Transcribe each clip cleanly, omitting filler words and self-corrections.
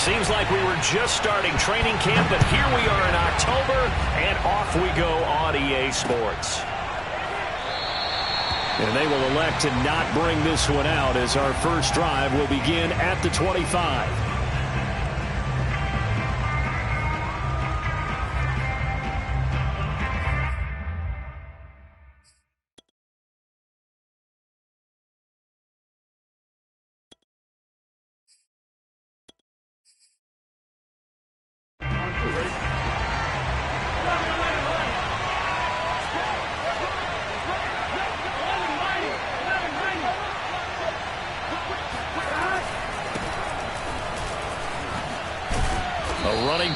Seems like we were just starting training camp, but here we are in October, and off we go on EA Sports. And they will elect to not bring this one out as our first drive will begin at the 25.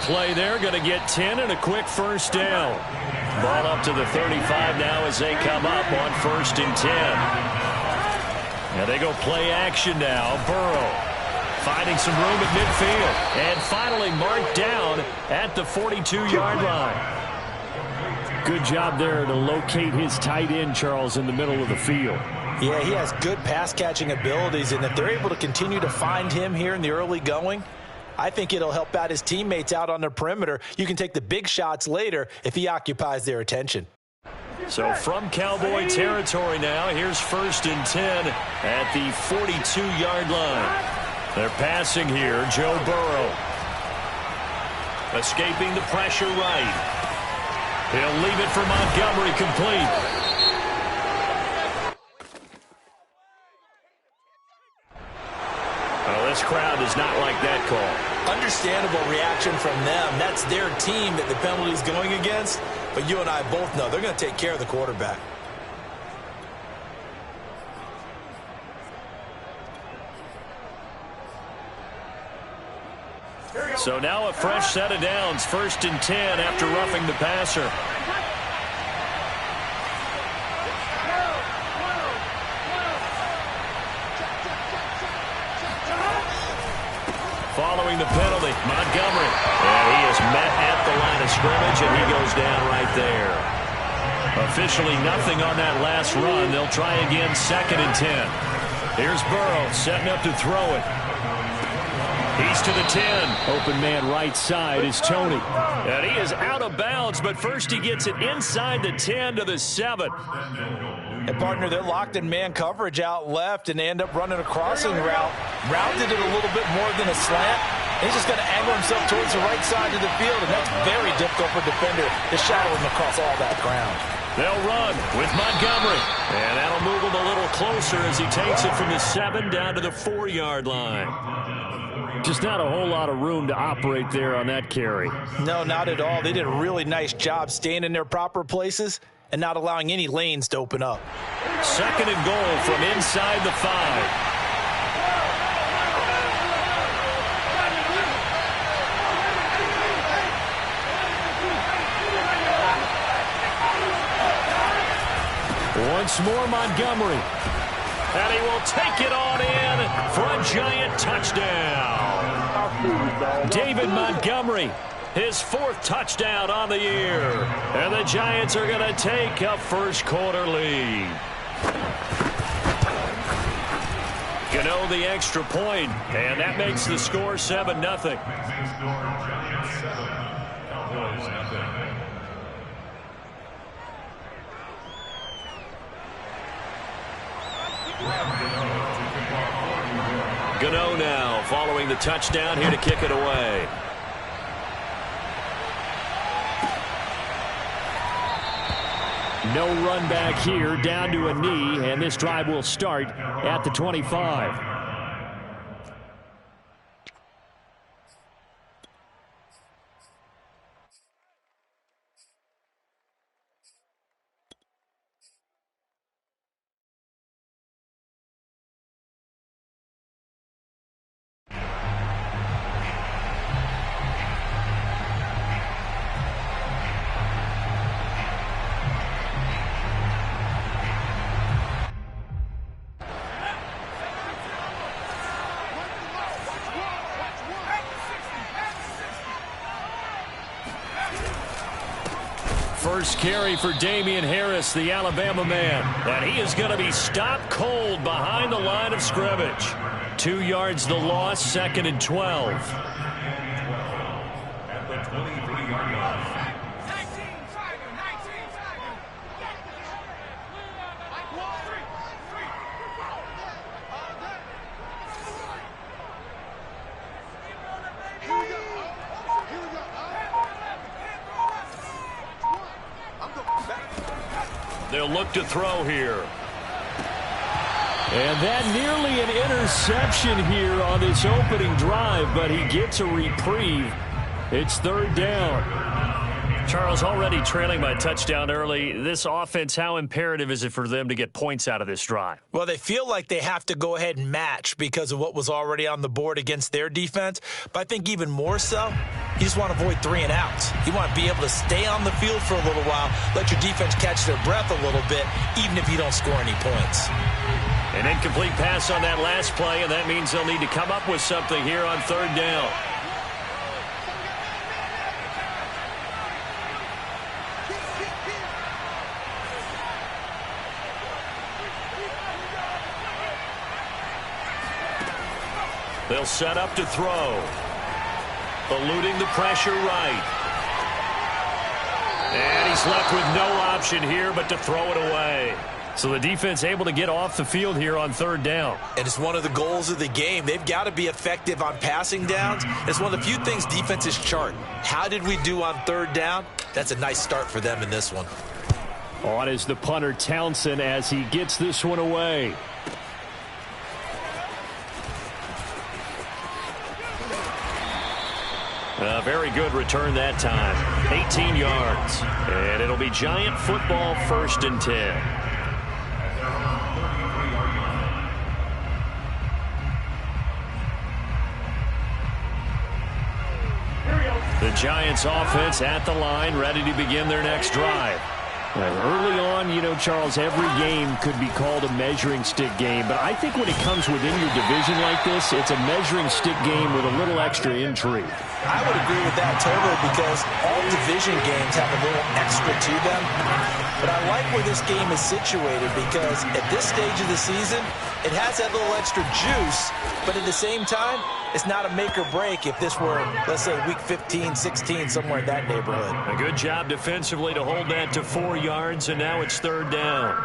Play there, going to get 10 and a quick first down. Ball up to the 35 now as they come up on 1st and 10. Now they go play action now. Burrow finding some room at midfield. And finally marked down at the 42-yard line. Good job there to locate his tight end, Charles, in the middle of the field. Yeah, he has good pass-catching abilities, and if they're able to continue to find him here in the early going, I think it'll help out his teammates out on the perimeter. You can take the big shots later if he occupies their attention. So from Cowboy territory now, here's 1st and 10 at the 42-yard line. They're passing here. Joe Burrow escaping the pressure right. He'll leave it for Montgomery complete. This crowd does not like that call. Understandable reaction from them. That's their team that the penalty is going against. But you and I both know they're going to take care of the quarterback. So now a fresh set of downs. 1st and 10 after roughing the passer. Following the penalty, Montgomery. And he is met at the line of scrimmage, and he goes down right there. Officially nothing on that last run. They'll try again 2nd and 10. Here's Burrow setting up to throw it. He's to the 10. Open man right side is Tony. And he is out of bounds, but first he gets it inside the 10 to the 7. And, partner, they're locked in man coverage out left, and they end up running a crossing route. Rounded it a little bit more than a slant. And he's just going to angle himself towards the right side of the field, and that's very difficult for a defender to shadow him across all that ground. They'll run with Montgomery. And that'll move him a little closer as he takes it from the 7 down to the 4-yard line. Just not a whole lot of room to operate there on that carry. No, not at all. They did a really nice job staying in their proper places and not allowing any lanes to open up. 2nd and goal from inside the 5. Once more Montgomery. And he will take it on in for a giant touchdown. David Montgomery, his 4th touchdown on the year. And the Giants are going to take a first-quarter lead. Gano the extra point, and that makes the score 7-0. Gano now following the touchdown here to kick it away. No run back here, down to a knee, and this drive will start at the 25. First carry for Damian Harris, the Alabama man. And he is going to be stopped cold behind the line of scrimmage. 2 yards the loss, 2nd and 12. They'll look to throw here. And that nearly an interception here on this opening drive, but he gets a reprieve. It's third down. Charles, already trailing by a touchdown early. This offense, how imperative is it for them to get points out of this drive? Well, they feel like they have to go ahead and match because of what was already on the board against their defense. But I think even more so, you just want to avoid 3 and outs. You want to be able to stay on the field for a little while, let your defense catch their breath a little bit, even if you don't score any points. An incomplete pass on that last play, and that means they'll need to come up with something here on third down. They'll set up to throw. Eluding the pressure right. And he's left with no option here but to throw it away. So the defense able to get off the field here on third down. And it's one of the goals of the game. They've got to be effective on passing downs. It's one of the few things defenses chart. How did we do on third down? That's a nice start for them in this one. On is the punter Townsend as he gets this one away. A very good return that time. 18 yards. And it'll be Giant football, 1st and 10. The Giants offense at the line, ready to begin their next drive. Early on, you know, Charles, every game could be called a measuring stick game. But I think when it comes within your division like this, it's a measuring stick game with a little extra intrigue. I would agree with that totally because all division games have a little extra to them. But I like where this game is situated because at this stage of the season, it has that little extra juice. But at the same time, it's not a make or break if this were, let's say, week 15, 16, somewhere in that neighborhood. A good job defensively to hold that to 4 yards, and now it's third down.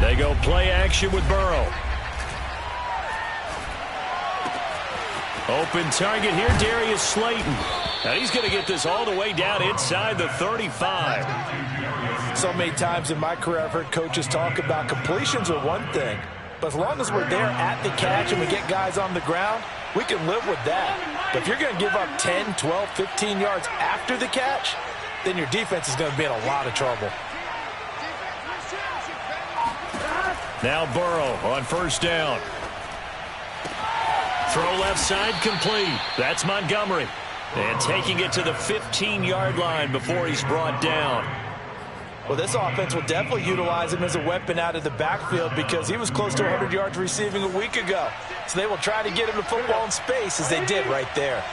They go play action with Burrow. Open target here, Darius Slayton. And he's going to get this all the way down inside the 35. So many times in my career I've heard coaches talk about completions are one thing, but as long as we're there at the catch and we get guys on the ground, we can live with that. But if you're going to give up 10, 12, 15 yards after the catch, then your defense is going to be in a lot of trouble. Now Burrow on first down. Throw left side complete. That's Montgomery. And taking it to the 15-yard line before he's brought down. Well, this offense will definitely utilize him as a weapon out of the backfield because he was close to 100 yards receiving a week ago. So they will try to get him the football in space as they did right there.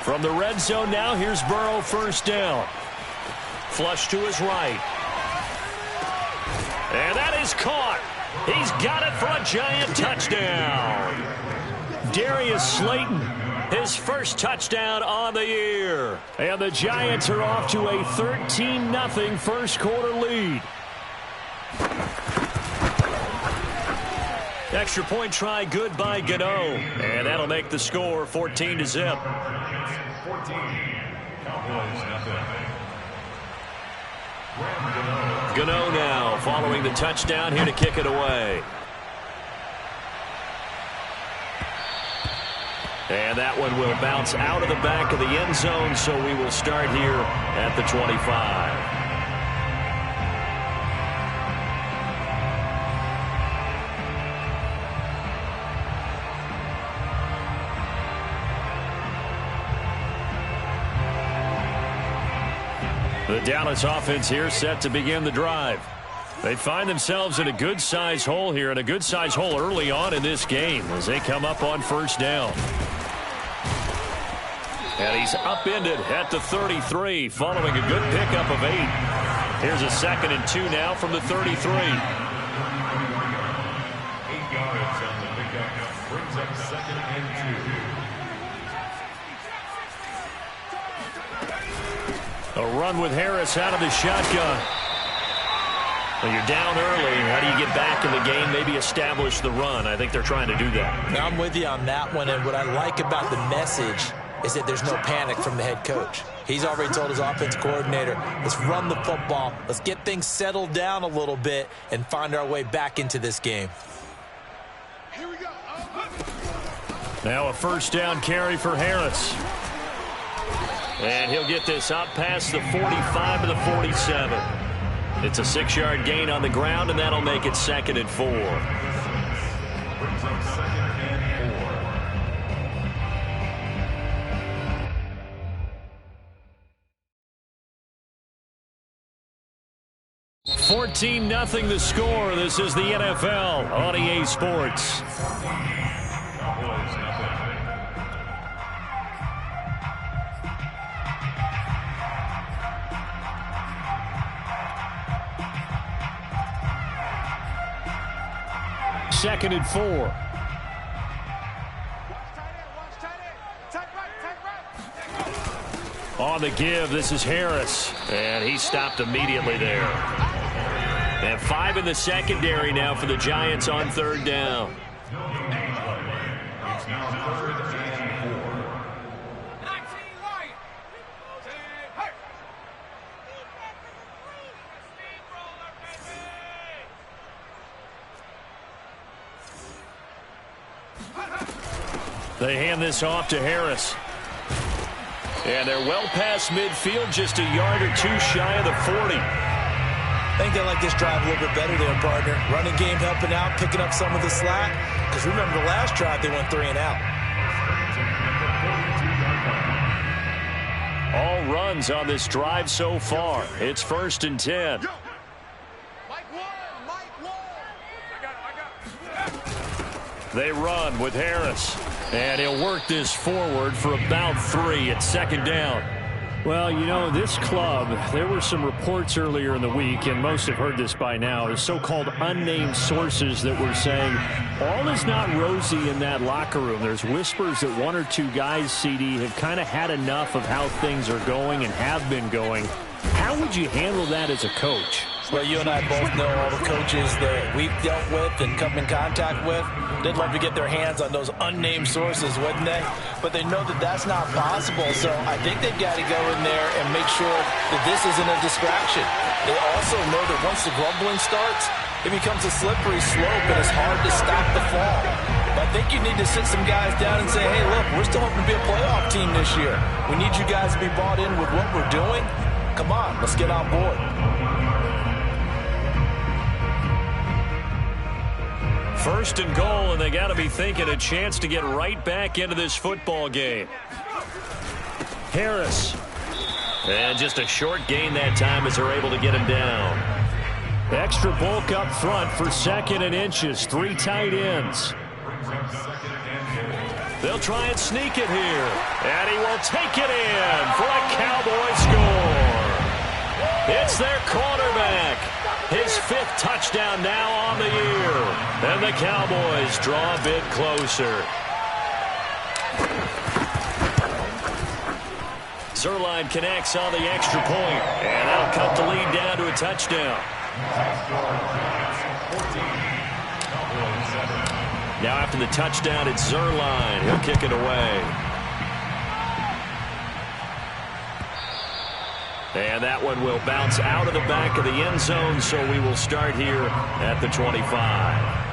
From the red zone now, here's Burrow, first down. Flush to his right. And that is caught. He's got it for a Giant touchdown. Darius Slayton, his first touchdown on the year. And the Giants are off to a 13-0 first quarter lead. Extra point try good by Gano. And that'll make the score 14-0. Gano now following the touchdown here to kick it away. And that one will bounce out of the back of the end zone, so we will start here at the 25. The Dallas offense here set to begin the drive. They find themselves in a good-sized hole here, and a good-sized hole early on in this game as they come up on first down. And he's upended at the 33 following a good pickup of 8. Here's a 2nd and 2 now from the 33. 8 yards on the pickup brings up 2nd and 2. A run with Harris out of the shotgun. Well, you're down early. How do you get back in the game, maybe establish the run? I think they're trying to do that. Now, I'm with you on that one, and what I like about the message is that there's no panic from the head coach. He's already told his offensive coordinator, let's run the football, let's get things settled down a little bit and find our way back into this game. Here we go. Now a first down carry for Harris. And he'll get this up past the 45 to the 47. It's a 6-yard gain on the ground, and that'll make it 2nd and 4. Brings up 2nd and 4. 14-0 the score. This is the NFL on EA Sports. Cowboys nothing. Second and 4. On the give, this is Harris. And he stopped immediately there. And 5 in the secondary now for the Giants on 3rd down. It's now 3rd and 4. They hand this off to Harris. And they're well past midfield, just a yard or two shy of the 40. I think they like this drive a little bit better there, partner. Running game helping out, picking up some of the slack. Because remember the last drive, they went 3 and out. All runs on this drive so far. It's 1st and 10. They run with Harris. And he'll work this forward for about 3 at 2nd down. Well, you know, this club, there were some reports earlier in the week, and most have heard this by now, the so-called unnamed sources that were saying all is not rosy in that locker room. There's whispers that 1 or 2 guys, CD, have kind of had enough of how things are going and have been going. How would you handle that as a coach? Well, you and I both know all the coaches that we've dealt with and come in contact with. They'd love to get their hands on those unnamed sources, wouldn't they? But they know that that's not possible, so I think they've got to go in there and make sure that this isn't a distraction. They also know that once the grumbling starts, it becomes a slippery slope, and it's hard to stop the fall. But I think you need to sit some guys down and say, hey, look, we're still hoping to be a playoff team this year. We need you guys to be bought in with what we're doing. Come on, let's get on board. First and goal, and they got to be thinking a chance to get right back into this football game. Harris. And just a short gain that time as they're able to get him down. Extra bulk up front for 2nd and inches. 3 tight ends. They'll try and sneak it here. And he will take it in for a Cowboy score. It's their quarterback. His 5th touchdown now on the year. And the Cowboys draw a bit closer. Zuerlein connects on the extra point. And that'll cut the lead down to a touchdown. Now after the touchdown, it's Zuerlein. He'll kick it away. And that one will bounce out of the back of the end zone, so we will start here at the 25.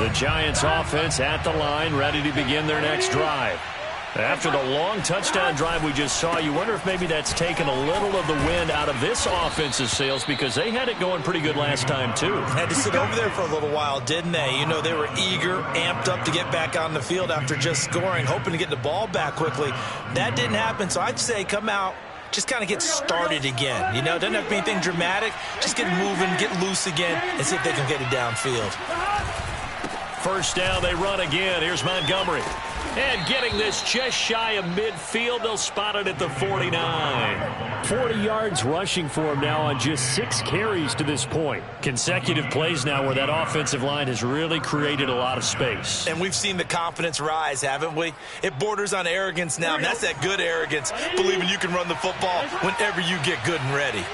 The Giants offense at the line, ready to begin their next drive. After the long touchdown drive we just saw, you wonder if maybe that's taken a little of the wind out of this offense's sails, because they had it going pretty good last time, too. Had to sit over there for a little while, didn't they? You know, they were eager, amped up to get back on the field after just scoring, hoping to get the ball back quickly. That didn't happen, so I'd say come out, just kind of get started again. You know, it doesn't have to be anything dramatic. Just get moving, get loose again, and see if they can get it downfield. First down, they run again. Here's Montgomery. And getting this just shy of midfield, they'll spot it at the 49. 40 yards rushing for him now on just 6 carries to this point. Consecutive plays now where that offensive line has really created a lot of space. And we've seen the confidence rise, haven't we? It borders on arrogance now, and that's that good arrogance, believing you can run the football whenever you get good and ready.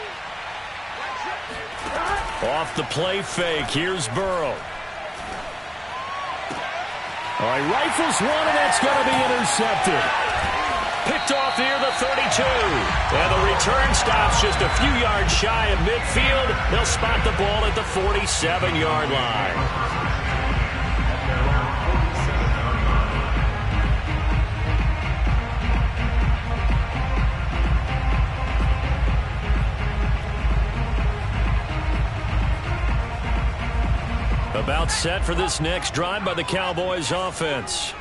Off the play fake, here's Burrow. All right, rifles one, and that's going to be intercepted. Picked off near the 32. And the return stops just a few yards shy of midfield. They'll spot the ball at the 47-yard line. About set for this next drive by the Cowboys offense.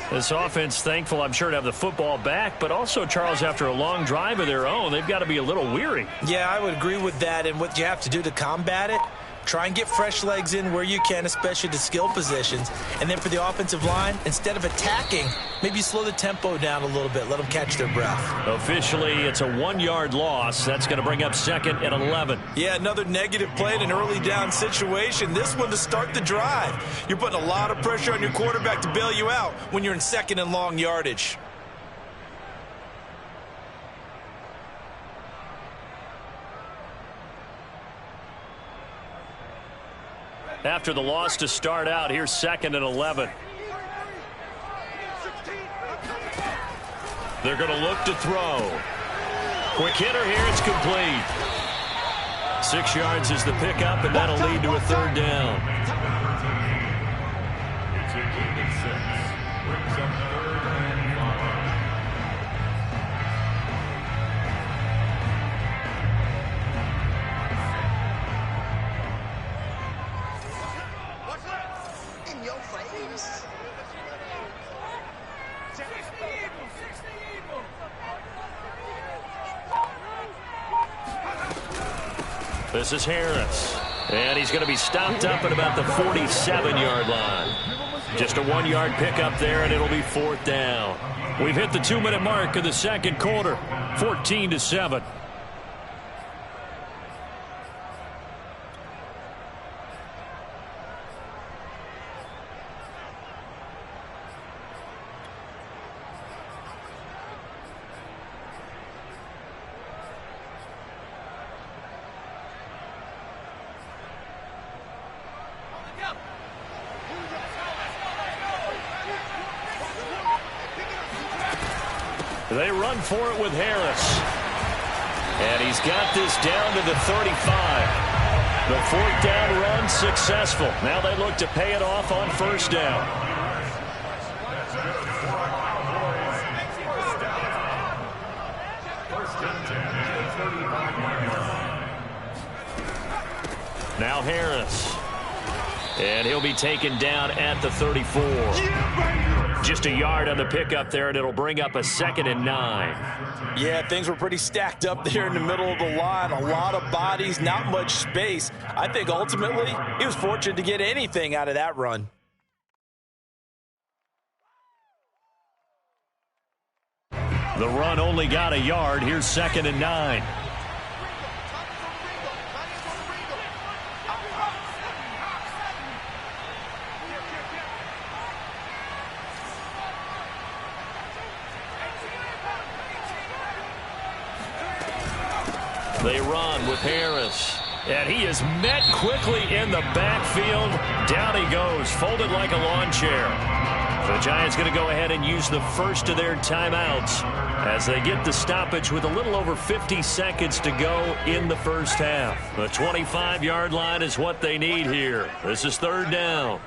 This offense, thankful, I'm sure, to have the football back, but also, Charles, after a long drive of their own, they've got to be a little weary. Yeah, I would agree with that, and what you have to do to combat it, try and get fresh legs in where you can, especially to skill positions. And then for the offensive line, instead of attacking, maybe slow the tempo down a little bit, let them catch their breath. Officially, it's a 1-yard loss. That's going to bring up 2nd and 11. Yeah, another negative play in an early down situation. This one to start the drive. You're putting a lot of pressure on your quarterback to bail you out when you're in 2nd and long yardage. After the loss to start out, here's 2nd and 11. They're going to look to throw. Quick hitter here, it's complete. 6 yards is the pickup, and that'll lead to a 3rd down. It's a 6. Brings up 3rd and 5. In your face. This is Harris. And he's going to be stopped up at about the 47-yard line. Just a 1-yard pickup there, and it'll be 4th down. We've hit the 2-minute mark of the second quarter, 14-7. They run for it with Harris. And he's got this down to the 35. The 4th down run successful. Now they look to pay it off on 1st down. Now Harris. And he'll be taken down at the 34. Just a yard on the pickup there, and it'll bring up a 2nd and 9. Yeah, things were pretty stacked up there in the middle of the line. A lot of bodies, not much space. I think ultimately he was fortunate to get anything out of that run. The run only got a yard. Here's 2nd and 9. They run with Harris. And he is met quickly in the backfield. Down he goes, folded like a lawn chair. The Giants going to go ahead and use the first of their timeouts as they get the stoppage with a little over 50 seconds to go in the first half. The 25-yard line is what they need here. This is 3rd down.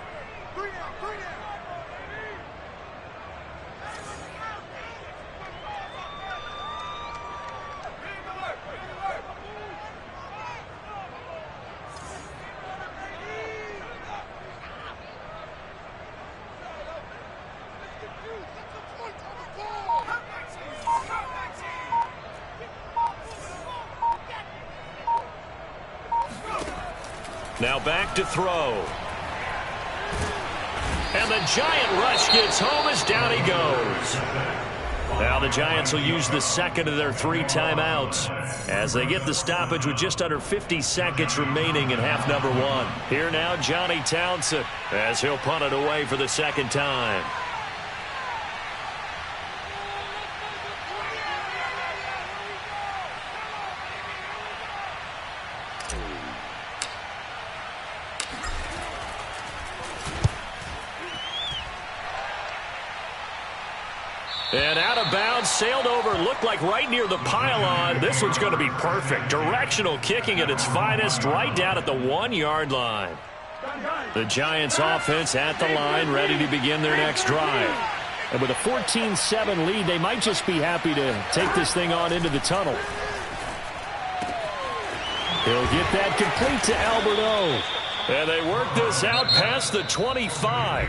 Now back to throw. And the Giant rush gets home as down he goes. Now the Giants will use the second of their 3 timeouts as they get the stoppage with just under 50 seconds remaining in half number 1. Here now, Johnny Townsend as he'll punt it away for the second time. And out of bounds, sailed over, looked like right near the pylon. This one's going to be perfect. Directional kicking at its finest, right down at the 1-yard line. The Giants offense at the line, ready to begin their next drive. And with a 14-7 lead, they might just be happy to take this thing on into the tunnel. He'll get that complete to Alberto. And they work this out past the 25.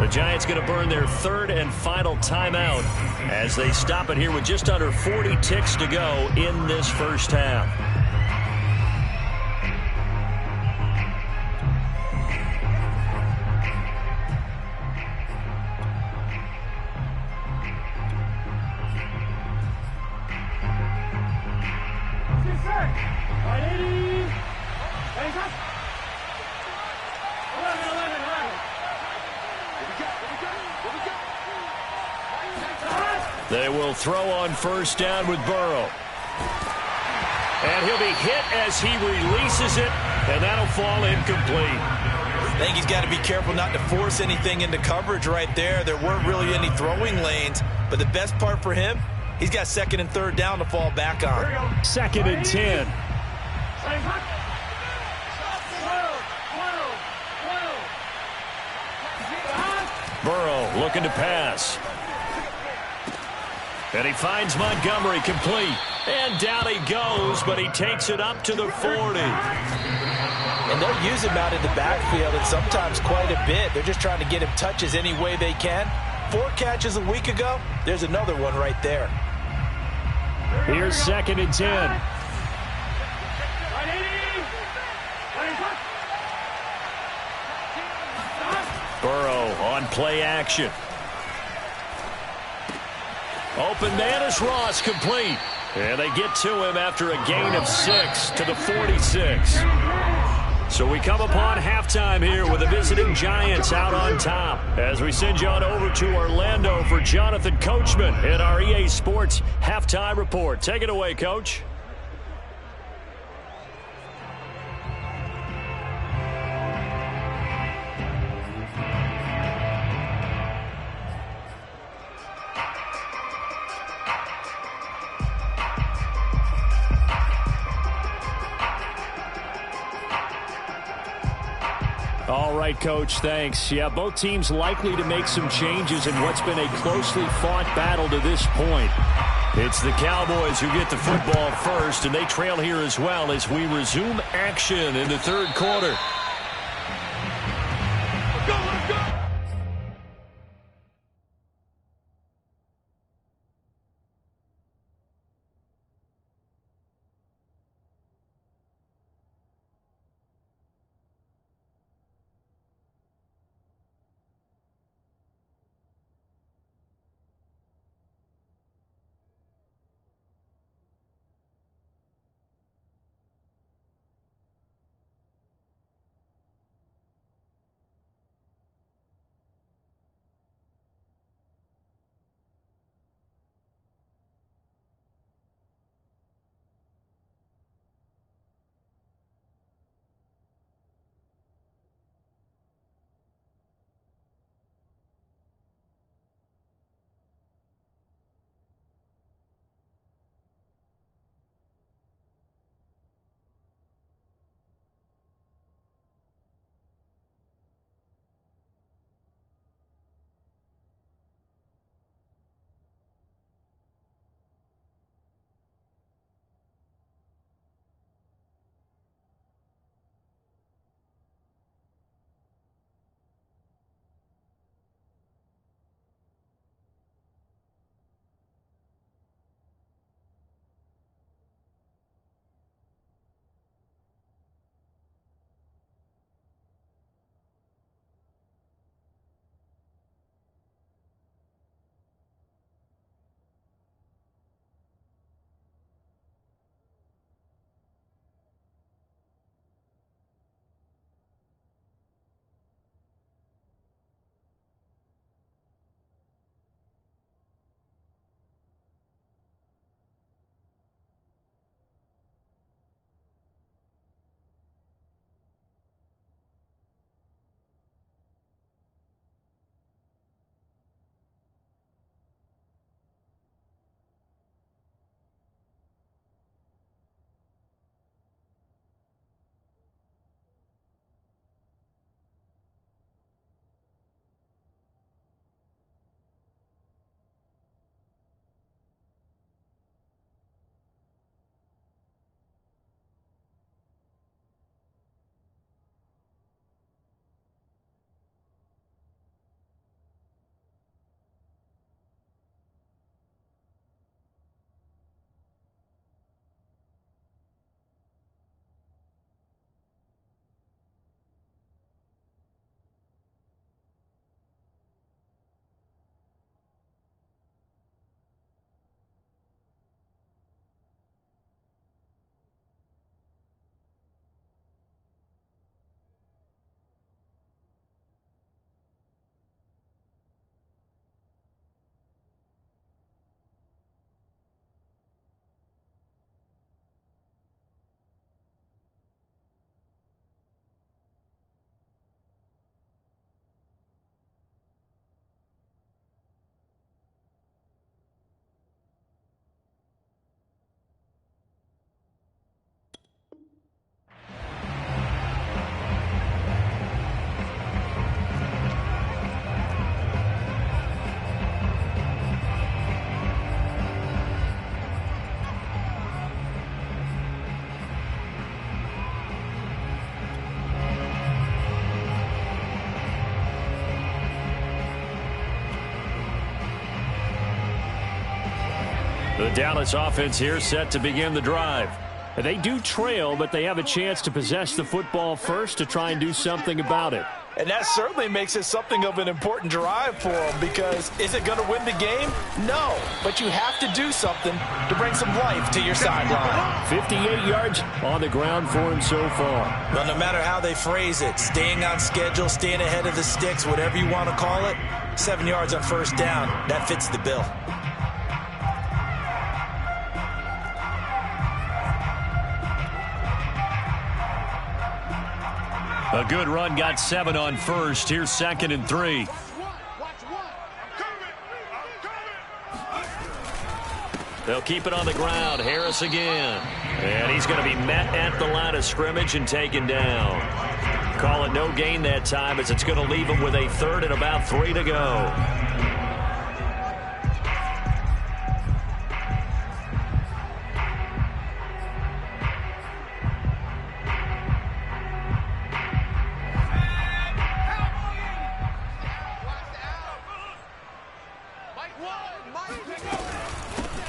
The Giants going to burn their 3rd and final timeout as they stop it here with just under 40 ticks to go in this first half. They will throw on first down with Burrow. And he'll be hit as he releases it, and that'll fall incomplete. I think he's got to be careful not to force anything into coverage right there. There weren't really any throwing lanes, but the best part for him, he's got 2nd and 3rd down to fall back on. 2nd and 10. Burrow looking to pass. And he finds Montgomery complete. And down he goes, but he takes it up to the 40. And they'll use him out in the backfield, and sometimes quite a bit. They're just trying to get him touches any way they can. 4 catches a week ago. There's another one right there. Here's 2nd and 10. Burrow on play action. Open man is Ross, complete. And they get to him after a gain of 6 to the 46. So we come upon halftime here with the visiting Giants out on top as we send you on over to Orlando for Jonathan Coachman in our EA Sports Halftime Report. Take it away, Coach. All right, Coach, thanks. Yeah, both teams likely to make some changes in what's been a closely fought battle to this point. It's the Cowboys who get the football first, and they trail here as well as we resume action in the 3rd quarter. Dallas offense here set to begin the drive. They do trail, but they have a chance to possess the football first to try and do something about it. And that certainly makes it something of an important drive for them, because is it going to win the game? No, but you have to do something to bring some life to your sideline. 58 yards on the ground for him so far. Well, no matter how they phrase it, staying on schedule, staying ahead of the sticks, whatever you want to call it, 7 yards on first down, that fits the bill. A good run got 7 on first. Here's 2nd and 3. They'll keep it on the ground. Harris again. And he's going to be met at the line of scrimmage and taken down. Call it no gain that time, as it's going to leave him with a 3rd and about 3 to go.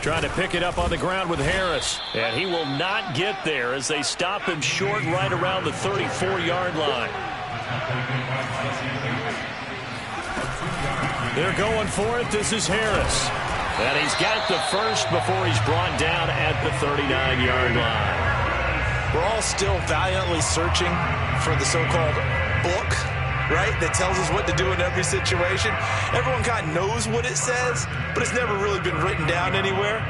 Trying to pick it up on the ground with Harris. And he will not get there as they stop him short right around the 34-yard line. They're going for it. This is Harris. And he's got the first before he's brought down at the 39-yard line. We're all still valiantly searching for the so-called book, right, that tells us what to do in every situation. Everyone kind of knows what it says, but it's never really been written down anywhere.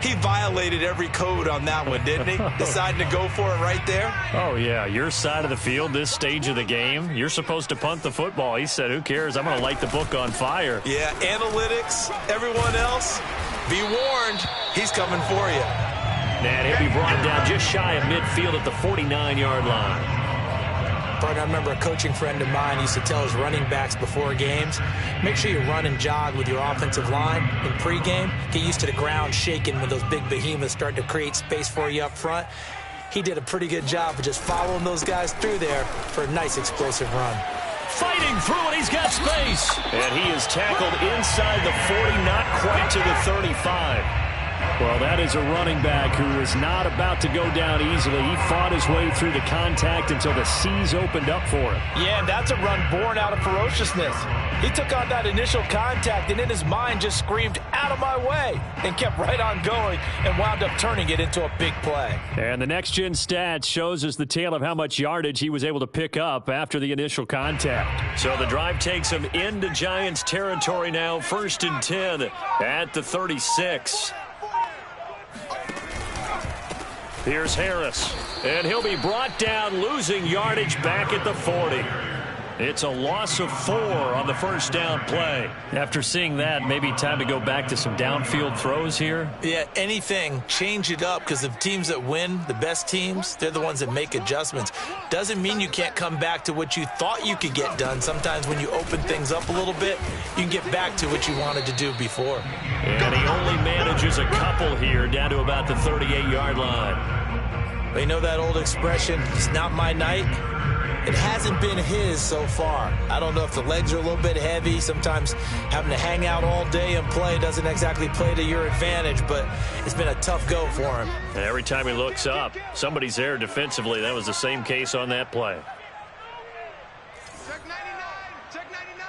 He violated every code on that one, didn't he? Deciding to go for it right there. Oh, yeah, your side of the field, this stage of the game, you're supposed to punt the football. He said, who cares? I'm going to light the book on fire. Yeah, analytics, everyone else, be warned, he's coming for you. And he'll be brought down just shy of midfield at the 49-yard line. I remember a coaching friend of mine used to tell his running backs before games, make sure you run and jog with your offensive line in pregame. Get used to the ground shaking when those big behemoths start to create space for you up front. He did a pretty good job of just following those guys through there for a nice explosive run. Fighting through it, he's got space. And he is tackled inside the 40, not quite to the 35. Well, that is a running back who is not about to go down easily. He fought his way through the contact until the seas opened up for him. Yeah, and that's a run born out of ferociousness. He took on that initial contact and in his mind just screamed, out of my way, and kept right on going and wound up turning it into a big play. And the next-gen stats shows us the tale of how much yardage he was able to pick up after the initial contact. So the drive takes him into Giants territory now, 1st and 10 at the 36. Here's Harris, and he'll be brought down, losing yardage back at the 40. It's a loss of 4 on the first down play. After seeing that, maybe time to go back to some downfield throws here. Yeah, anything, change it up, because the teams that win, the best teams, they're the ones that make adjustments. Doesn't mean you can't come back to what you thought you could get done. Sometimes when you open things up a little bit, you can get back to what you wanted to do before. And he only manages a couple here, down to about the 38-yard line. But you know that old expression, it's not my night? It hasn't been his so far. I don't know if the legs are a little bit heavy. Sometimes having to hang out all day and play doesn't exactly play to your advantage, but it's been a tough go for him. And every time he looks up, somebody's there defensively. That was the same case on that play. Check 99. Check 99.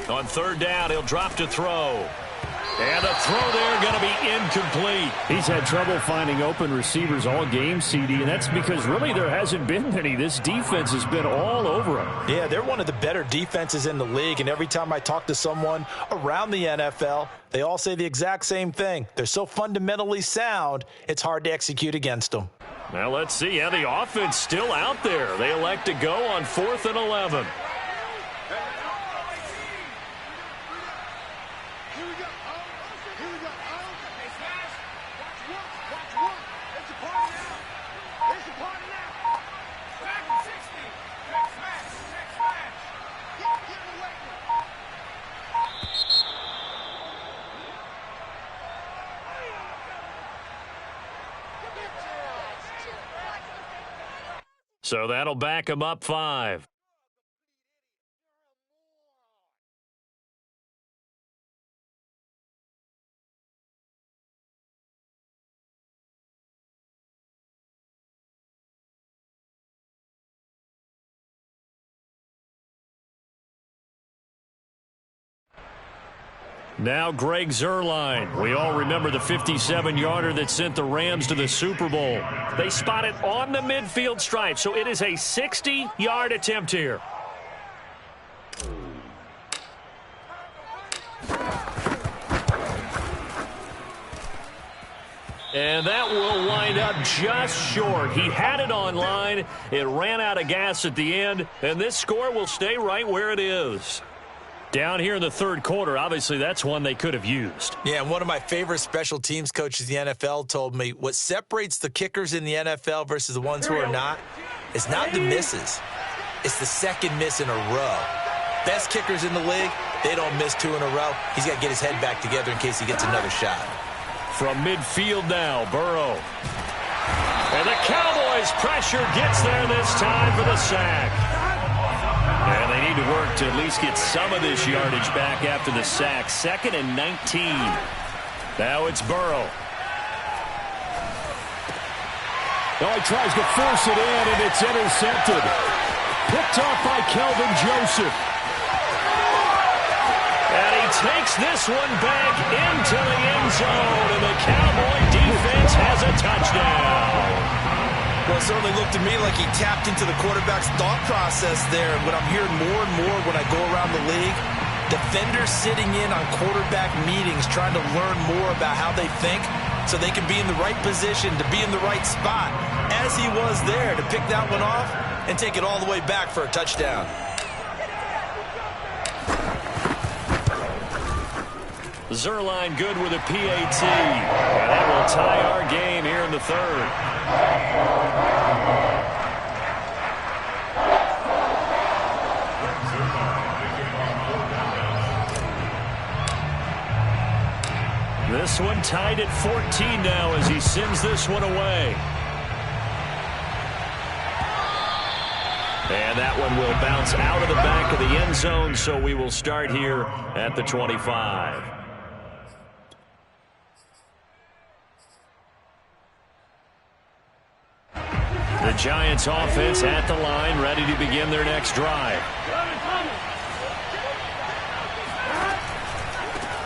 On 3rd down, he'll drop to throw. And the throw there going to be incomplete. He's had trouble finding open receivers all game, CD, and that's because really there hasn't been any. This defense has been all over him. Yeah, they're one of the better defenses in the league, and every time I talk to someone around the NFL, they all say the exact same thing. They're so fundamentally sound, it's hard to execute against them. Now let's see. Yeah, the offense still out there. They elect to go on 4th and 11. So that'll back him up 5. Now Greg Zuerlein. We all remember the 57-yarder that sent the Rams to the Super Bowl. They spot it on the midfield stripe, so it is a 60-yard attempt here. And that will wind up just short. He had it on line. It ran out of gas at the end, and this score will stay right where it is. Down here in the third quarter, obviously that's one they could have used. Yeah, and one of my favorite special teams coaches in the NFL told me what separates the kickers in the NFL versus the ones who are not is not the misses. It's the second miss in a row. Best kickers in the league, they don't miss 2 in a row. He's got to get his head back together in case he gets another shot. From midfield now, Burrow. And the Cowboys' pressure gets there this time for the sack. And they need to work to at least get some of this yardage back after the sack. 2nd and 19. Now it's Burrow. Oh, he tries to force it in, and it's intercepted. Picked off by Kelvin Joseph. And he takes this one back into the end zone, and the Cowboy defense has a touchdown. Well, it certainly looked to me like he tapped into the quarterback's thought process there. And what I'm hearing more and more when I go around the league, defenders sitting in on quarterback meetings trying to learn more about how they think so they can be in the right position to be in the right spot, as he was there to pick that one off and take it all the way back for a touchdown. Zuerlein good with a PAT. And that will tie our game here in the third. This one tied at 14 now as he sends this one away. And that one will bounce out of the back of the end zone, so we will start here at the 25. The Giants offense at the line, ready to begin their next drive.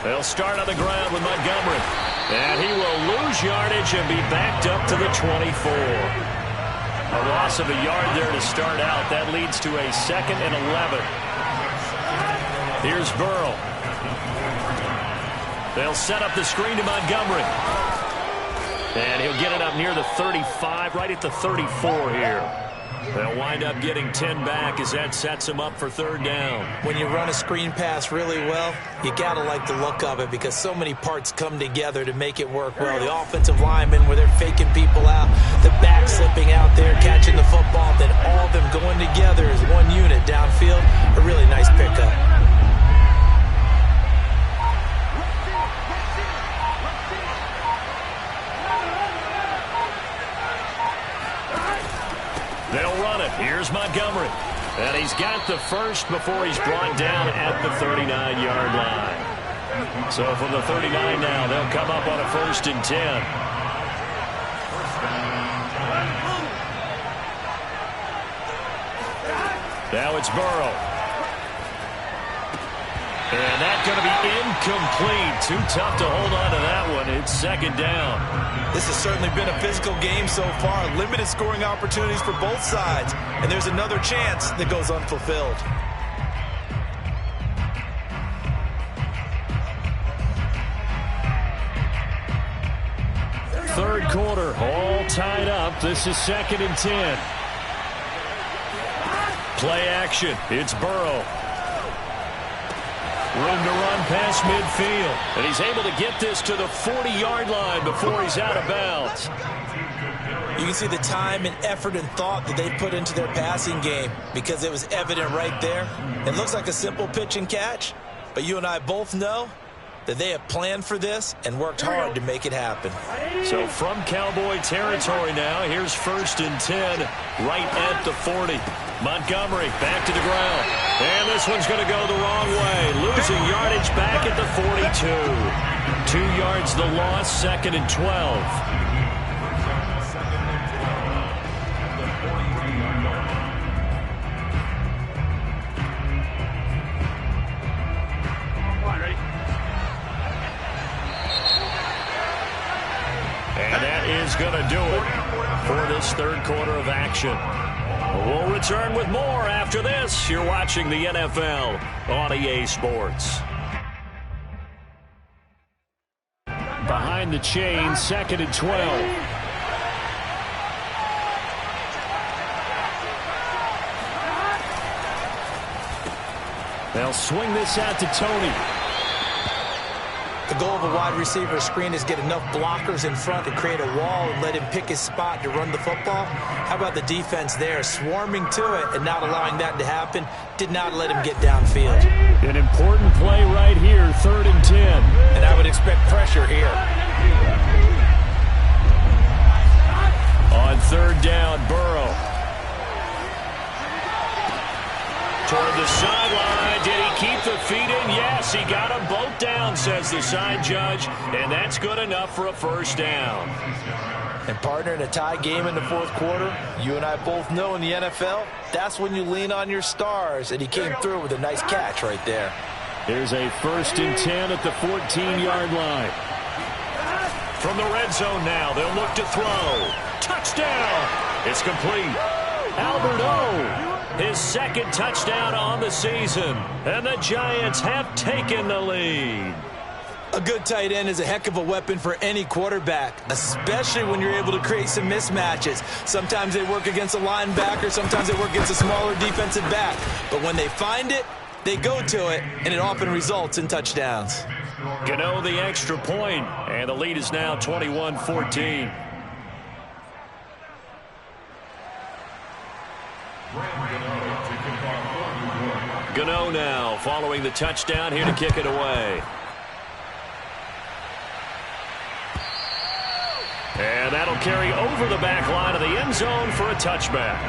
They'll start on the ground with Montgomery. And he will lose yardage and be backed up to the 24. A loss of a yard there to start out. That leads to a 2nd and 11. Here's Burrow. They'll set up the screen to Montgomery. And he'll get it up near the 35, right at the 34 here. They'll wind up getting 10 back as that sets them up for 3rd down. When you run a screen pass really well, you got to like the look of it because so many parts come together to make it work well. The offensive linemen, where they're faking people out, the back slipping out there, catching the football, then all of them going together as one unit downfield. A really nice pickup. They'll run it. Here's Montgomery. And he's got the first before he's brought down at the 39-yard line. So from the 39 now, they'll come up on a 1st and 10. Now it's Burrow. And that's going to be incomplete. Too tough to hold on to that one. It's 2nd down. This has certainly been a physical game so far. Limited scoring opportunities for both sides. And there's another chance that goes unfulfilled. Third quarter, all tied up. This is 2nd and 10. Play action. It's Burrow. Room to run past midfield. And he's able to get this to the 40-yard line before he's out of bounds. You can see the time and effort and thought that they put into their passing game because it was evident right there. It looks like a simple pitch and catch, but you and I both know that they have planned for this and worked hard to make it happen. So from Cowboy territory now, here's 1st and 10 right at the 40. Montgomery back to the ground. And this one's going to go the wrong way. Losing yardage back at the 42. 2 yards the loss, 2nd and 12. Is going to do it for this 3rd quarter of action. We'll return with more after this. You're watching the NFL on EA Sports. Behind the chain, 2nd and 12. They'll swing this out to Tony. The goal of a wide receiver screen is get enough blockers in front to create a wall and let him pick his spot to run the football. How about the defense there, swarming to it and not allowing that to happen? Did not let him get downfield. An important play right here, 3rd and 10. And I would expect pressure here. On 3rd down, Burrow. Toward the sideline. Did he keep the feet in? Yes, he got them both down, says the side judge. And that's good enough for a 1st down. And partner, in a tie game in the 4th quarter, you and I both know in the NFL, that's when you lean on your stars. And he came through with a nice catch right there. Here's a 1st and 10 at the 14-yard line. From the red zone now, they'll look to throw. Touchdown! It's complete. Albert O. His 2nd touchdown on the season. And the Giants have taken the lead. A good tight end is a heck of a weapon for any quarterback, especially when you're able to create some mismatches. Sometimes they work against a linebacker, sometimes they work against a smaller defensive back. But when they find it, they go to it, and it often results in touchdowns. Gano the extra point, and the lead is now 21-14. Gano now following the touchdown, here to kick it away. And that'll carry over the back line of the end zone for a touchback.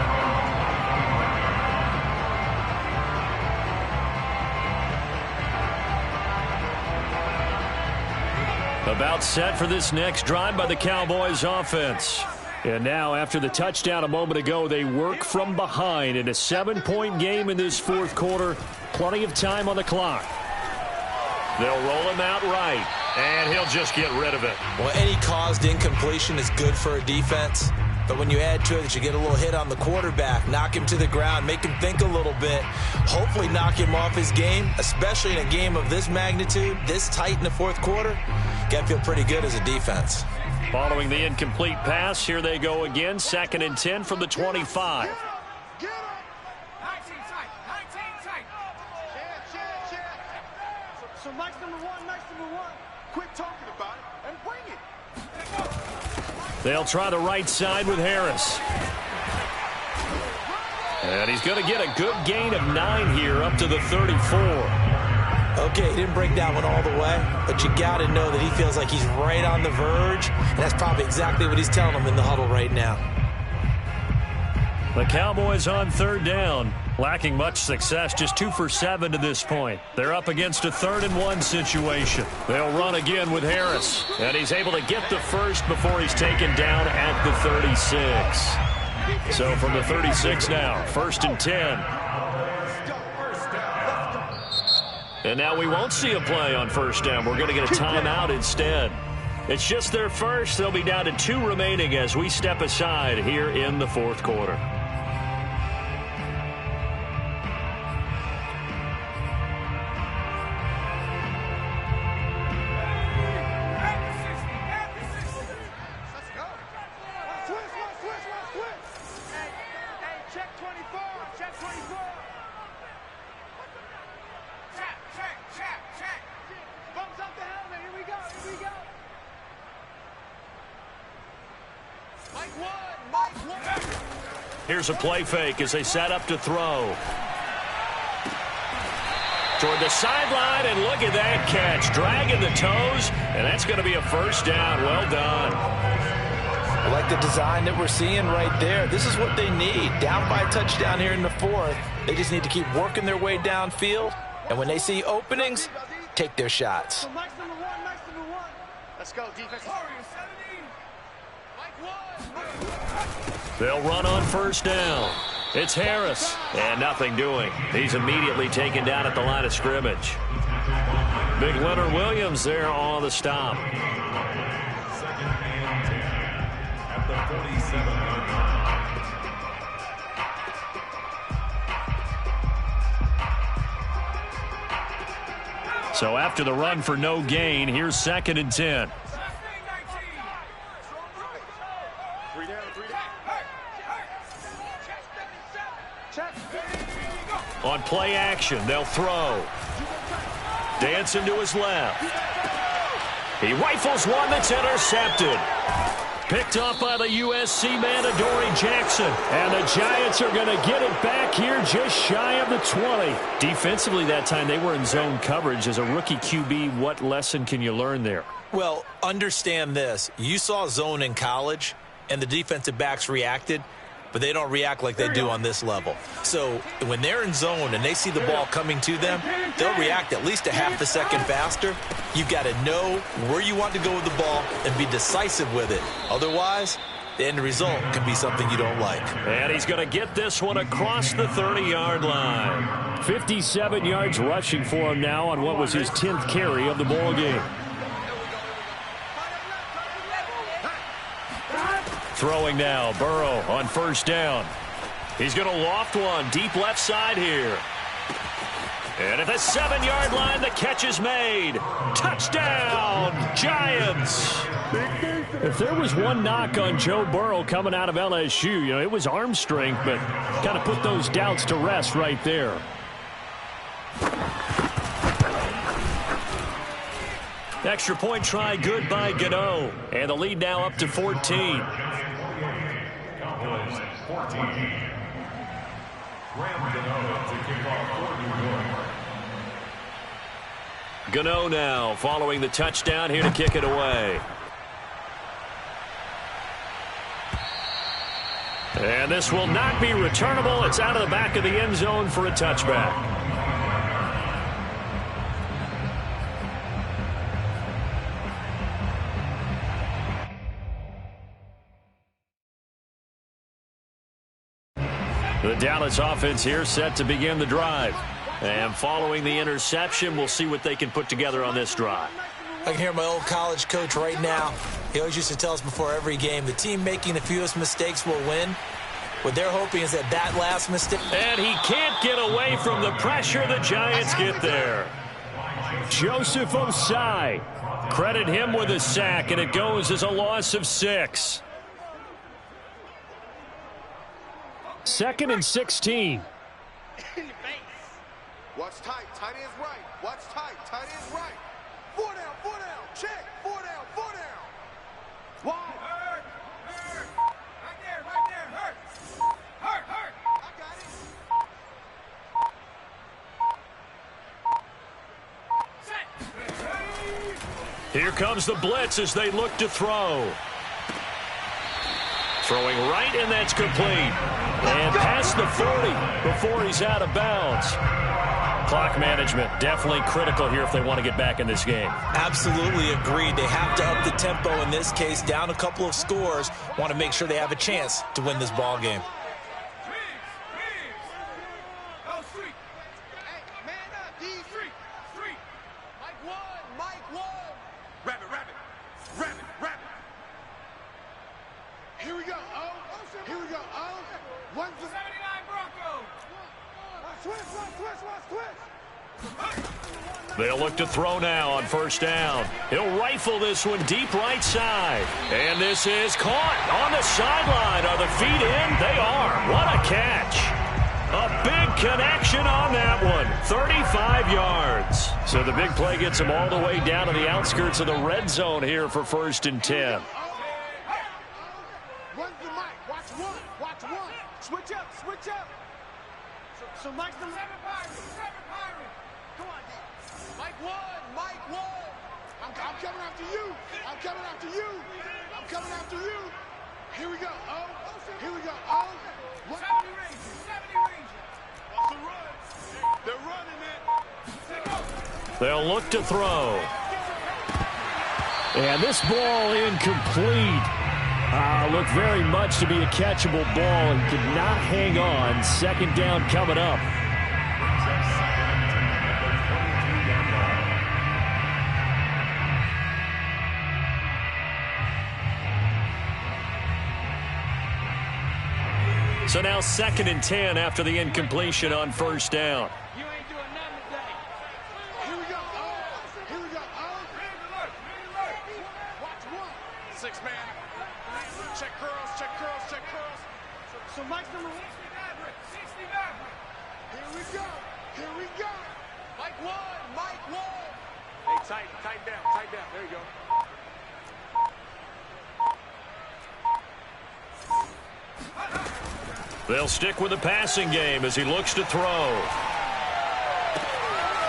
About set for this next drive by the Cowboys offense. And now, after the touchdown a moment ago, they work from behind in a 7-point game in this 4th quarter. Plenty of time on the clock. They'll roll him out right, and he'll just get rid of it. Well, any caused incompletion is good for a defense. But when you add to it that you get a little hit on the quarterback, knock him to the ground, make him think a little bit, hopefully knock him off his game, especially in a game of this magnitude, this tight in the 4th quarter, got to feel pretty good as a defense. Following the incomplete pass, here they go again, 2nd and 10 from the 25. So nice number one, quit talking about it and bring it. They'll try the right side with Harris. And he's going to get a good gain of 9 here up to the 34. Okay, he didn't break that one all the way, but you got to know that he feels like he's right on the verge, and that's probably exactly what he's telling them in the huddle right now. The Cowboys on 3rd down, lacking much success, just 2 for 7 to this point. They're up against a 3rd and 1 situation. They'll run again with Harris, and he's able to get the first before he's taken down at the 36. So from the 36 now, 1st and 10. And now we won't see a play on 1st down. We're going to get a timeout instead. It's just their first. They'll be down to 2 remaining as we step aside here in the 4th quarter. Here's a play fake as they set up to throw. toward the sideline, and look at that catch. Dragging the toes, and that's going to be a first down. Well done. I like the design that we're seeing right there. This is what they need. Down by a touchdown here in the fourth. They just need to keep working their way downfield. And when they see openings, take their shots. Let's go, defense. They'll run on first down. It's Harris, and nothing doing. He's immediately taken down at the line of scrimmage. Big Leonard Williams there on the stop. Second and 10 at the 47-yard line. So after the run for no gain, here's 2nd and 10. On play action, they'll throw. Dancing to his left. He rifles one that's intercepted. Picked off by the USC man, Adoree Jackson. And the Giants are going to get it back here just shy of the 20. Defensively that time, they were in zone coverage. As a rookie QB, what lesson can you learn there? Well, understand this. You saw zone in college, and the defensive backs reacted, but they don't react like they do on this level. So when they're in zone and they see the ball coming to them, they'll react at least a half a second faster. You've got to know where you want to go with the ball and be decisive with it. Otherwise, the end result can be something you don't like. And he's going to get this one across the 30-yard line. 57 yards rushing for him now on what was his 10th carry of the ball game. Throwing now, Burrow on first down. He's going to loft one deep left side here. And at the 7-yard line, the catch is made. Touchdown, Giants. If there was one knock on Joe Burrow coming out of LSU, it was arm strength, but kind of put those doubts to rest right there. Extra point try good by Gano. And the lead now up to 14. Cowboys 14. Graham Gano to kick off for New York. Gano now following the touchdown here to kick it away. And this will not be returnable. It's out of the back of the end zone for a touchback. The Dallas offense here set to begin the drive. And following the interception, we'll see what they can put together on this drive. I can hear my old college coach right now. He always used to tell us before every game, the team making the fewest mistakes will win. What they're hoping is that last mistake. And he can't get away from the pressure. The Giants get there. Joseph Osai. Credit him with a sack, and it goes as a loss of 6. 2nd and 16. Watch tight, tight ends right. Watch tight, tight ends right. 4 down, check. 4 down, 4 down. Wide. Hurt. Right there, hurt. I got it. Here comes the blitz as they look to throw. Throwing right, and that's complete. And past the 40 before he's out of bounds. Clock management definitely critical here if they want to get back in this game. Absolutely agreed. They have to up the tempo in this case, down a couple of scores. Want to make sure they have a chance to win this ball game. Here we go. Here we go. One to 79 Broncos. Twist. They'll look to throw now on first down. He'll rifle this one deep right side. And this is caught on the sideline. Are the feet in? They are. What a catch. A big connection on that one. 35 yards. So the big play gets them all the way down to the outskirts of the red zone here for 1st and 10. Run the mic. Watch one. Switch up. So Mike's the 7 Pirates. Mike one, Mike one. I'm coming after you. I'm coming after you. I'm coming after you. Here we go. Oh, here we go. Oh. 70 Rangers. 70 Rangers. What's the run? They're running it. They'll look to throw. And this ball incomplete. Looked very much to be a catchable ball and could not hang on. Second down coming up. So now 2nd and 10 after the incompletion on first down. You ain't doing nothing today. Here we go. Oh, here we go. Oh. Watch one. 6-man. Check curls, check curls, check curls. So Mike's number 69. 69. Here we go. Here we go. Mike one, Mike one. Hey, tighten down, tighten down. There you go. They'll stick with the passing game as he looks to throw.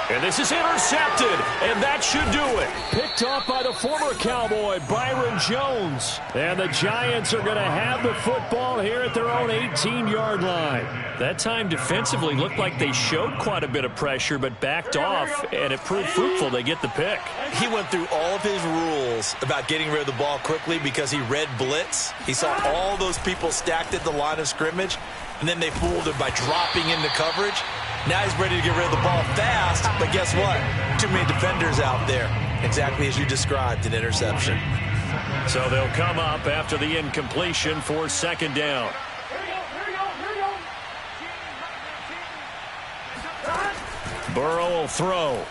And this is intercepted, and that should do it. Picked off by the former Cowboy, Byron Jones. And the Giants are going to have the football here at their own 18-yard line. That time defensively looked like they showed quite a bit of pressure, but backed off, and it proved fruitful. They get the pick. He went through all of his rules about getting rid of the ball quickly because he read blitz. He saw all those people stacked at the line of scrimmage, and then they fooled him by dropping into coverage. Now he's ready to get rid of the ball fast, but guess what? Too many defenders out there. Exactly as you described, an interception. So they'll come up after the incompletion for 2nd down. Burrow will throw.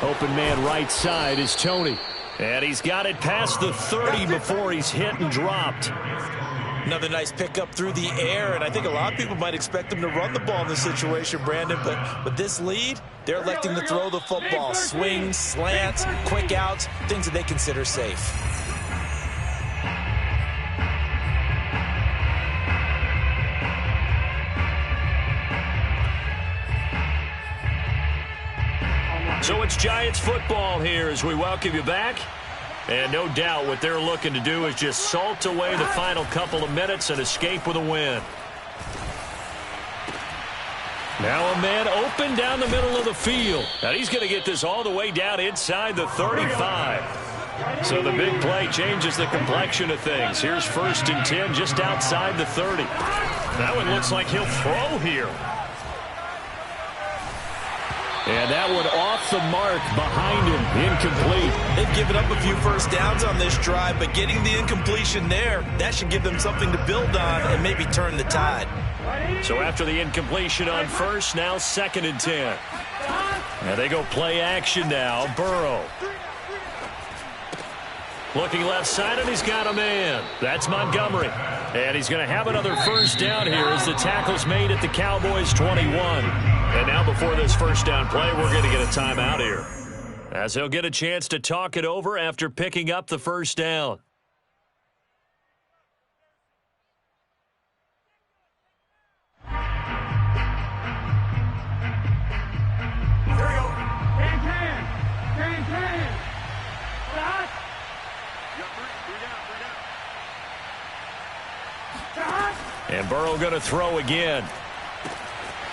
Open man right side is Tony. And he's got it past the 30 before he's hit and dropped. Another nice pickup through the air, and I think a lot of people might expect him to run the ball in this situation, Brandon, but this lead, they're electing to throw the football. Swings, slants, quick outs, things that they consider safe. So it's Giants football here as we welcome you back. And no doubt what they're looking to do is just salt away the final couple of minutes and escape with a win. Now a man open down the middle of the field. Now he's going to get this all the way down inside the 35. So the big play changes the complexion of things. Here's 1st and 10 just outside the 30. That one looks like he'll throw here. And that one off the mark behind him, incomplete. They've given up a few first downs on this drive, but getting the incompletion there, that should give them something to build on and maybe turn the tide. So after the incompletion on first, now 2nd and 10. And they go play action now. Burrow. Looking left side, and he's got a man. That's Montgomery. And he's going to have another first down here as the tackle's made at the Cowboys' 21. And now before this first down play, we're going to get a timeout here, as he'll get a chance to talk it over after picking up the first down. And Burrow going to throw again.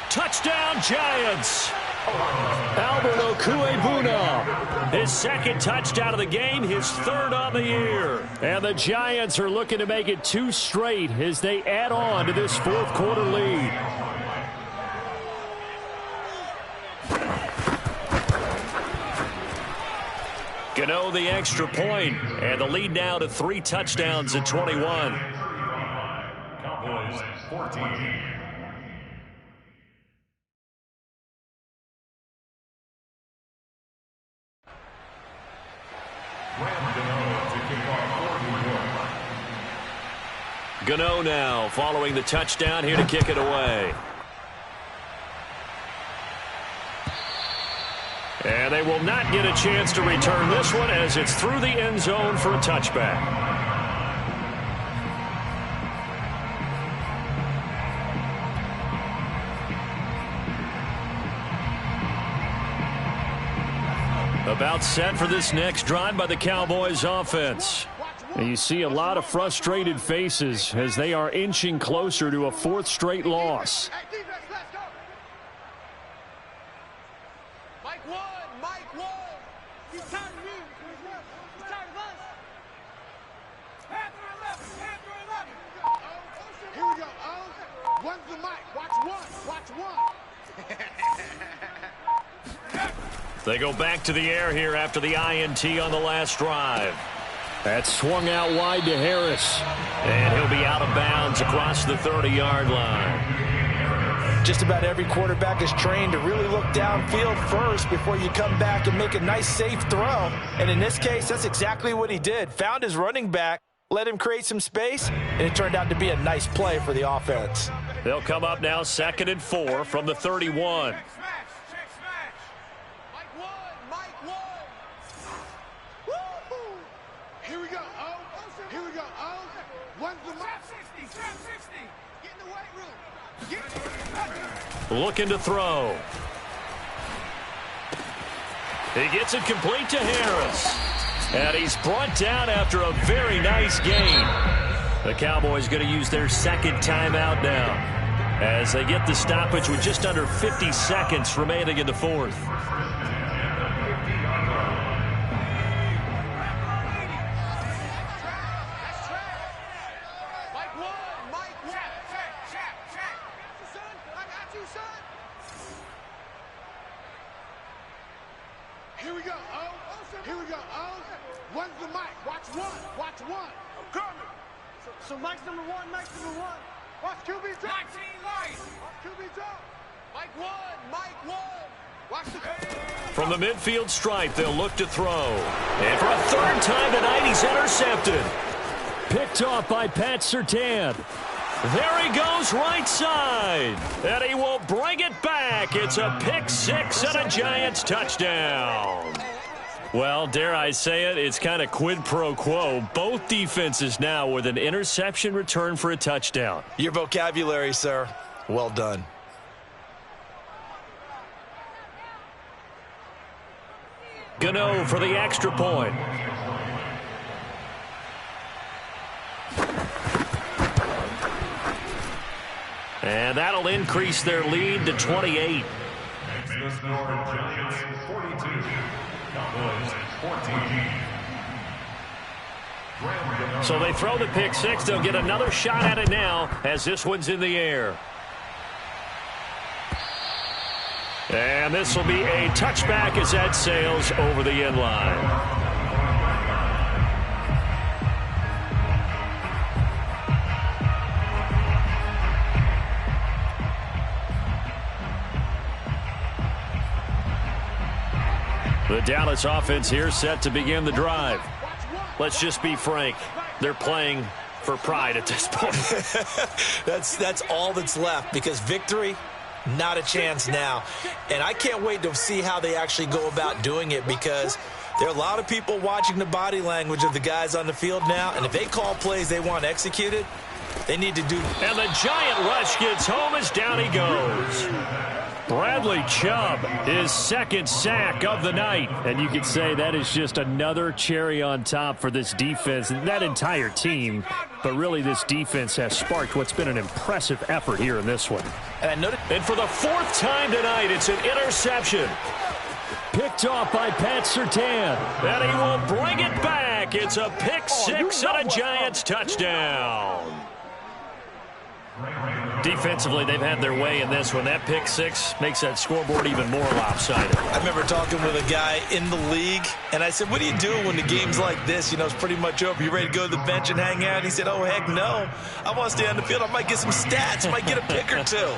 Touchdown, Giants! Albert Okwuegbunam, his 2nd touchdown of the game, his 3rd on the year. And the Giants are looking to make it 2 straight as they add on to this 4th quarter lead. Gano the extra point, and the lead now to 3 touchdowns at 21. Cowboys 14. Gano now following the touchdown here to kick it away. And they will not get a chance to return this one as it's through the end zone for a touchback. About set for this next drive by the Cowboys offense. And you see a lot of frustrated faces as they are inching closer to a 4th straight loss. Hey, defense, let's go. Mike one. He's tired of you. He's tired of us. Panther 11. Here we go. Oh, one's the mic. Watch one. They go back to the air here after the INT on the last drive. That swung out wide to Harris. And he'll be out of bounds across the 30-yard line. Just about every quarterback is trained to really look downfield first before you come back and make a nice, safe throw. And in this case, that's exactly what he did. Found his running back, let him create some space, and it turned out to be a nice play for the offense. They'll come up now 2nd and 4 from the 31. Here we go. Here we go. One's the mic. 60. Get in the weight room. Looking to throw. He gets it complete to Harris. And he's brought down after a very nice gain. The Cowboys going to use their 2nd timeout now as they get the stoppage with just under 50 seconds remaining in the 4th. Here we go. Here we go. One's the mic. Watch one. I'm coming. So Mike's number one. Watch QB drop. 19 light. Watch QB drop. Mike one. Watch the. From the midfield stripe, they'll look to throw. And for a 3rd time tonight, he's intercepted. Picked off by Pat Surtain. There he goes right side. And he will bring it back. It's a pick 6 and a Giants touchdown. Well, dare I say it, it's kind of quid pro quo. Both defenses now with an interception return for a touchdown. Your vocabulary, sir. Well done. Gano for the extra point. And that'll increase their lead to 28. The score, Giants 42, Cowboys 14. So they throw the pick 6. They'll get another shot at it now as this one's in the air. And this will be a touchback as that sails over the end line. The Dallas offense here set to begin the drive. Let's just be frank. They're playing for pride at this point. That's all that's left because victory, not a chance now. And I can't wait to see how they actually go about doing it because there are a lot of people watching the body language of the guys on the field now. And if they call plays they want executed, they need to do. And the giant rush gets home as down he goes. Bradley Chubb, his 2nd sack of the night. And you could say that is just another cherry on top for this defense and that entire team. But really, this defense has sparked what's been an impressive effort here in this one. And for the 4th time tonight, it's an interception. Picked off by Pat Surtain. And he will bring it back. It's a pick 6 and a Giants touchdown. Defensively, they've had their way in this one. That pick 6 makes that scoreboard even more lopsided. I remember talking with a guy in the league, and I said, what do you do when the game's like this? You know, it's pretty much over. You ready to go to the bench and hang out? And he said, oh, heck no. I want to stay on the field. I might get some stats. Might get a pick or two.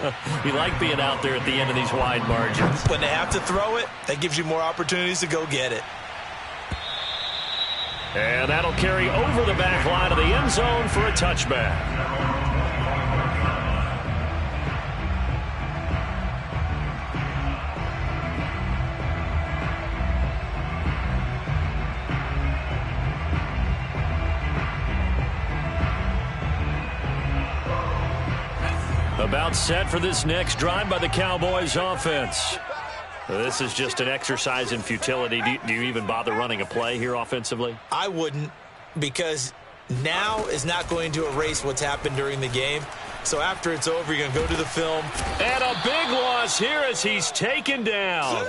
You like being out there at the end of these wide margins. When they have to throw it, that gives you more opportunities to go get it. And that'll carry over the back line of the end zone for a touchback. About set for this next drive by the Cowboys offense. This is just an exercise in futility. Do you even bother running a play here offensively? I wouldn't, because now is not going to erase what's happened during the game. So after it's over, you're going to go to the film. And a big loss here as he's taken down.